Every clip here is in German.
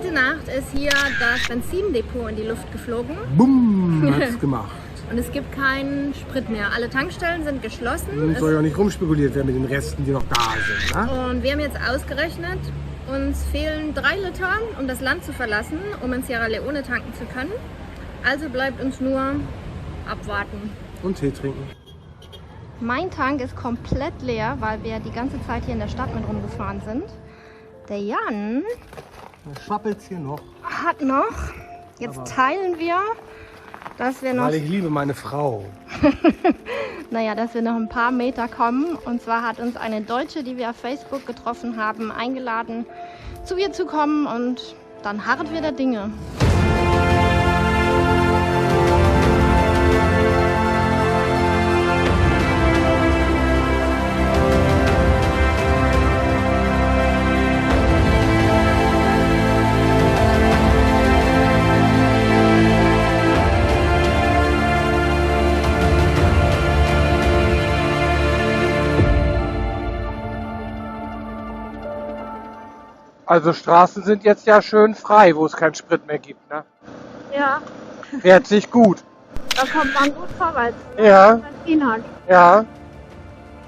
Heute Nacht ist hier das Benzindepot in die Luft geflogen. Bumm, hat's gemacht. Und es gibt keinen Sprit mehr. Alle Tankstellen sind geschlossen. Es soll ja auch nicht rumspekuliert werden mit den Resten, die noch da sind. Ne? Und wir haben jetzt ausgerechnet, uns fehlen 3 Liter, um das Land zu verlassen, um in Sierra Leone tanken zu können. Also bleibt uns nur abwarten. Und Tee trinken. Mein Tank ist komplett leer, weil wir die ganze Zeit hier in der Stadt mit rumgefahren sind. Der Jan Schwappelt's hier noch. hat noch. Jetzt Aber teilen wir, dass wir noch, weil ich liebe meine Frau. dass wir noch ein paar Meter kommen. Und zwar hat uns eine Deutsche, die wir auf Facebook getroffen haben, eingeladen, zu ihr zu kommen. Und dann harren wir der Dinge. Also Straßen sind jetzt ja schön frei, wo es keinen Sprit mehr gibt. Ne? Ja, Fährt sich gut. da kommt man gut vorwärts. Ja, Benzin hat. ja.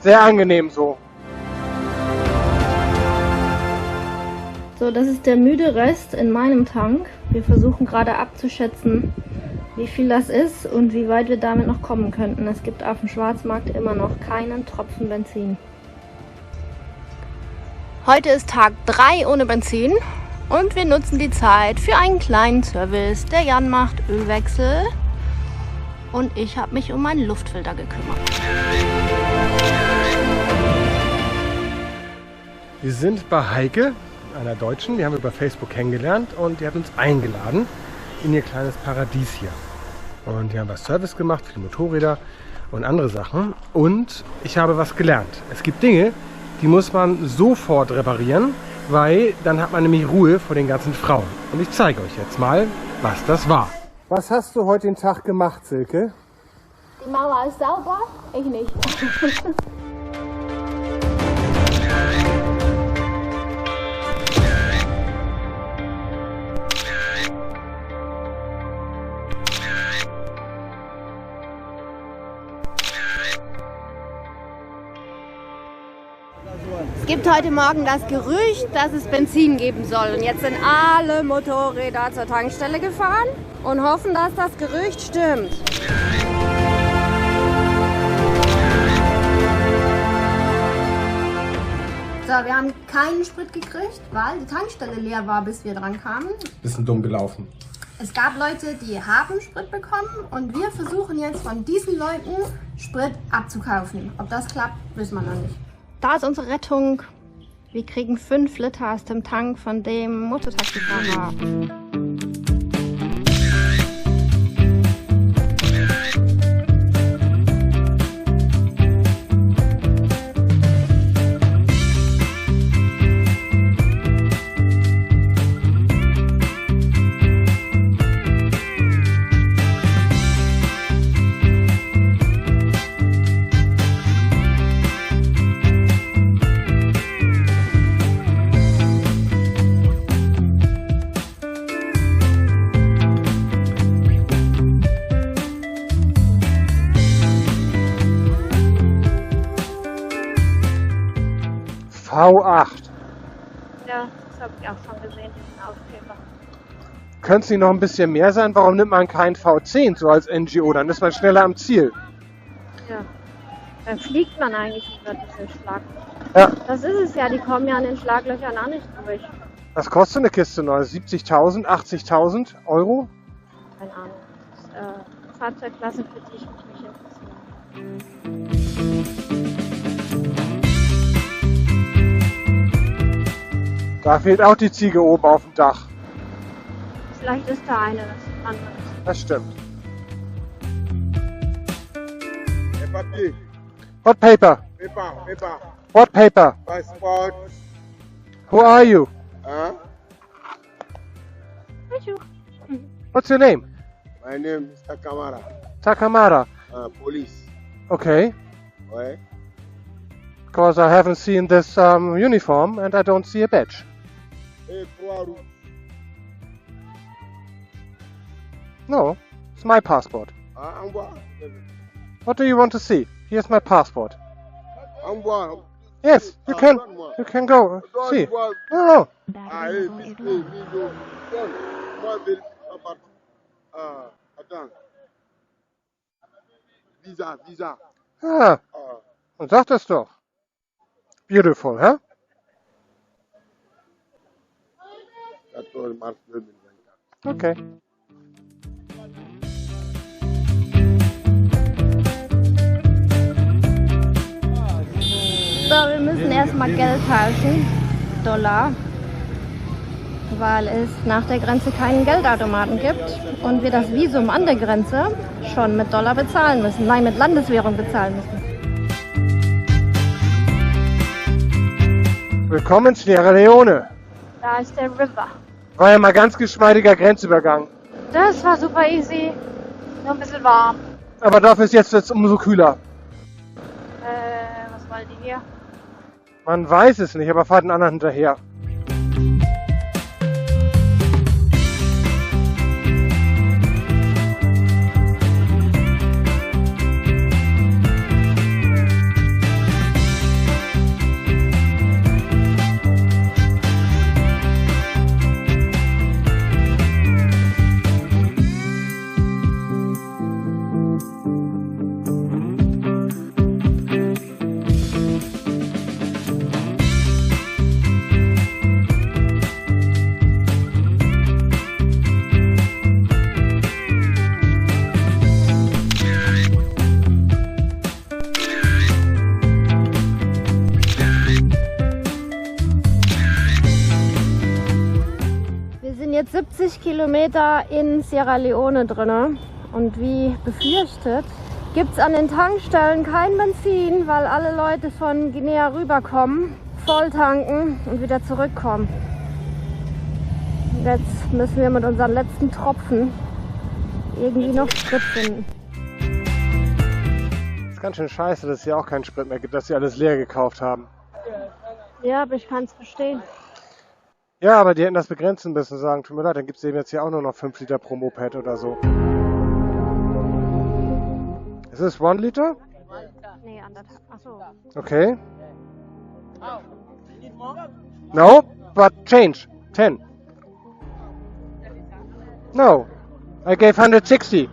Sehr angenehm so. So, das ist der müde Rest in meinem Tank. Wir versuchen gerade abzuschätzen, wie viel das ist und wie weit wir damit noch kommen könnten. Es gibt auf dem Schwarzmarkt immer noch keinen Tropfen Benzin. Heute ist Tag 3 ohne Benzin und wir nutzen die Zeit für einen kleinen Service. Der Jan macht Ölwechsel und ich habe mich um meinen Luftfilter gekümmert. Wir sind bei Heike, einer Deutschen, die haben wir über Facebook kennengelernt und die hat uns eingeladen in ihr kleines Paradies hier. Und die haben was Service gemacht für die Motorräder und andere Sachen. Und ich habe was gelernt. Es gibt Dinge, die muss man sofort reparieren, weil dann hat man nämlich Ruhe vor den ganzen Frauen. Und ich zeige euch jetzt mal, was das war. Was hast du heute den Tag gemacht, Silke? Die Mauer ist sauber, ich nicht. Es gibt heute Morgen das Gerücht, dass es Benzin geben soll. Und jetzt sind alle Motorräder zur Tankstelle gefahren und hoffen, dass das Gerücht stimmt. So, wir haben keinen Sprit gekriegt, weil die Tankstelle leer war, bis wir dran kamen. Bisschen dumm gelaufen. Es gab Leute, die haben Sprit bekommen und wir versuchen jetzt von diesen Leuten Sprit abzukaufen. Ob das klappt, wissen wir noch nicht. Da ist unsere Rettung. Wir kriegen 5 Liter aus dem Tank von dem Motortaxifahrer. V8. Ja, das habe ich auch schon gesehen, diesen Aufkleber. Könnte es nicht noch ein bisschen mehr sein? Warum nimmt man keinen V10 so als NGO? Dann ist man schneller am Ziel. Ja, dann fliegt man eigentlich über diese Schlaglöcher. Ja. Das ist es ja, die kommen ja an den Schlaglöchern auch nicht durch. Was kostet eine Kiste neu? 70.000, 80.000 Euro? Keine Ahnung. Das ist eine Fahrzeugklasse, für die ich mich nicht interessiere. Da fehlt auch die Ziege oben auf dem Dach. Vielleicht ist da eine, das andere. Das stimmt. Papier, What paper? paper, What paper? passport, Who are you? What's your name? my name is Takamara, Takamara. police. Okay. Ouais. Because I haven't seen this uniform and I don't see a badge. Et Croix-Rouge. No, it's my passport. What do you want to see? Here's my passport. Yes, you can go. See. No. Visa. Ah, und sag das doch. Beautiful, huh? Okay. So, wir müssen erstmal Geld tauschen. Dollar. Weil es nach der Grenze keinen Geldautomaten gibt und wir das Visum an der Grenze schon mit Dollar bezahlen müssen. Nein, mit Landeswährung bezahlen müssen. Willkommen in Sierra Leone. Da ist der River. War ja mal ganz geschmeidiger Grenzübergang. Das war super easy. Nur ein bisschen warm. Aber dafür ist jetzt umso kühler. Was wollen die hier? Man weiß es nicht, aber fahrt einen anderen hinterher. Jetzt 70 Kilometer in Sierra Leone drin und wie befürchtet gibt es an den Tankstellen kein Benzin, weil alle Leute von Guinea rüberkommen, voll tanken und wieder zurückkommen. Jetzt müssen wir mit unseren letzten Tropfen irgendwie noch Sprit finden. Das ist ganz schön scheiße, dass es hier auch keinen Sprit mehr gibt, dass sie alles leer gekauft haben. Ja, aber ich kann es verstehen. Ja, aber die hätten das begrenzen müssen, sagen, tut mir leid, dann gibt es eben jetzt hier auch nur noch 5 Liter pro Moped oder so. Ist es 1 Liter? Nee, 1,5. Achso. Okay. No, but change. 10. No, I gave 160.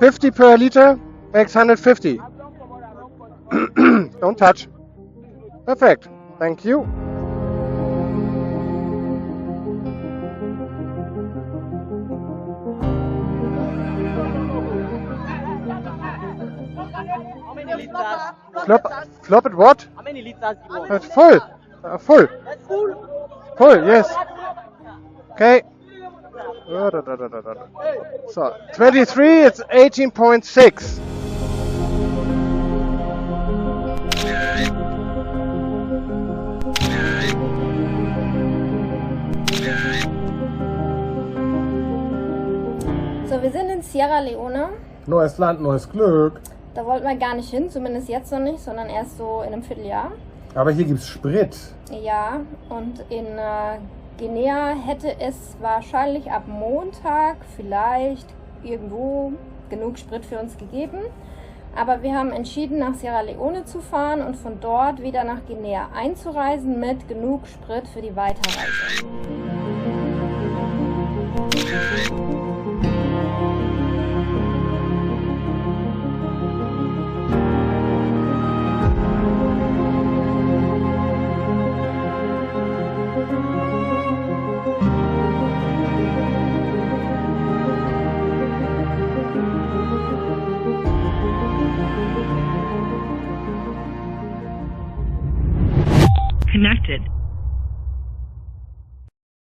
50 per liter makes 150. Don't touch. Perfect. Thank you. Flop it what? How many liters you want? That's full. Full. That's full. Full, yes. Okay. So, 23, it's 18.6. So, wir sind in Sierra Leone. Neues Land, neues Glück. Da wollten wir gar nicht hin, zumindest jetzt noch nicht, sondern erst so in einem Vierteljahr. Aber hier gibt's Sprit. Ja, und in Guinea hätte es wahrscheinlich ab Montag vielleicht irgendwo genug Sprit für uns gegeben. Aber wir haben entschieden, nach Sierra Leone zu fahren und von dort wieder nach Guinea einzureisen mit genug Sprit für die Weiterreise. Connected.